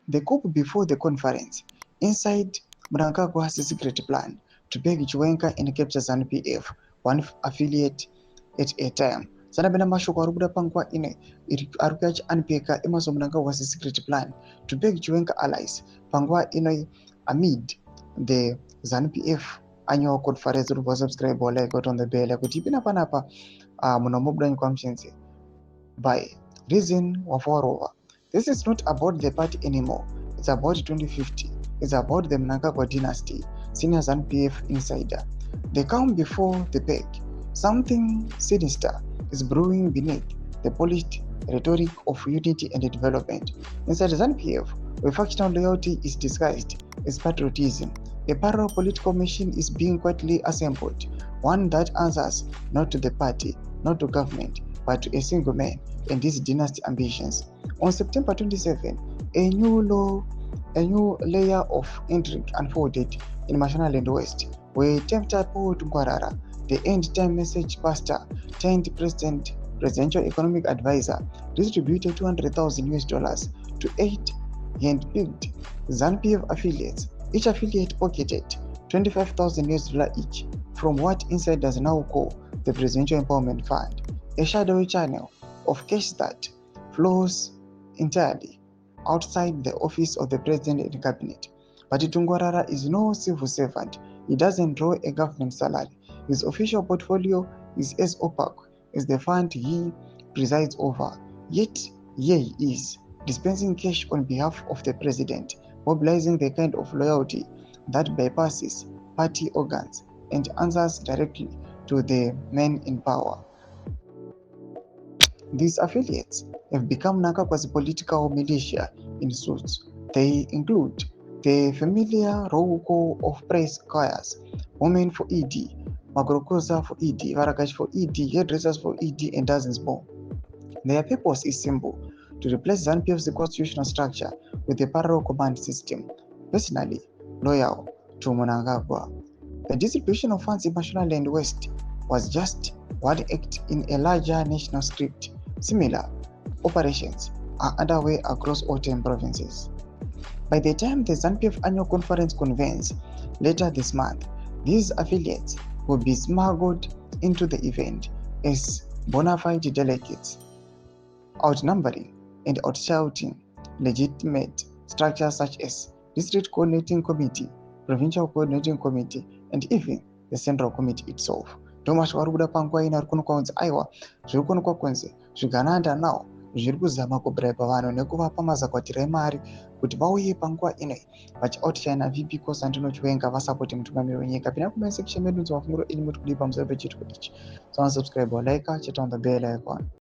The coup before the conference. Inside Mnangagwa's secret plan to beg Chiwenga and capture ZANU-PF, one affiliate at a time. Sanabena mashoko arikuda panguva ine arikuda anpeka emerson Mnangagwa's secret plan to beg Chiwenga allies panguva ine amid the ZANU-PF annual conference. Uri subscribe or like on the bell kuti ipina panapa munomobudani kwamshenzi by reason waforova. This is not about the party anymore. It's about 2050. It's about the Mnangagwa dynasty, senior ZANU-PF insider. The calm before the peg. Something sinister is brewing beneath the polished rhetoric of unity and development. Inside ZANU-PF, where factional loyalty is disguised as patriotism, a parallel political machine is being quietly assembled, one that answers not to the party, not to government, but to a single man and his dynasty ambitions. On September 27, a new layer of intrigue unfolded in Mashonaland West, where tempter Paul Tungwarara, the end-time message pastor turned presidential economic advisor, distributed $200,000 to 8 hand-picked ZANU-PF affiliates. Each affiliate pocketed $25,000 each from what insiders now call the Presidential Empowerment Fund, a shadowy channel of cash that flows entirely outside the office of the president and cabinet. But Tungwarara is no civil servant. He doesn't draw a government salary. His official portfolio is as opaque as the fund he presides over. Yet, here he is, dispensing cash on behalf of the president, mobilizing the kind of loyalty that bypasses party organs and answers directly to the men in power. These affiliates have become Mnangagwa's political militia in suits. They include the familiar roll call of praise choirs, Women for ED, Magrokosa for ED, Varagash for ED, Hairdressers for ED, and dozens more. Their purpose is simple: to replace ZANU-PF's constitutional structure with a parallel command system. Personally loyal to Mnangagwa, the distribution of funds in Mashonaland West was just one act in a larger national script. Similar operations are underway across all 10 provinces. By the time the ZANU-PF annual conference convenes later this month, these affiliates will be smuggled into the event as bona fide delegates, outnumbering and outshouting legitimate structures such as District Coordinating Committee, Provincial Coordinating Committee, and even the Central Committee itself. Ndomashoko arikuda panguva ino ari kuonekwa aiwa zviri kuonekwa kunzi zvigananda nawo zviri kuzama kubraiba vanhu nekuvapa mazakwatira emari kuti vauye panguva ino vachioutshina VP Kosantino Chiwenga vasapoti mutungamiri wenyika. Pinda comment section medu nzwa mafunguro enyu muri kudii pamusoro pechirwere ichi. So subscribe or like, chat on the bell icon.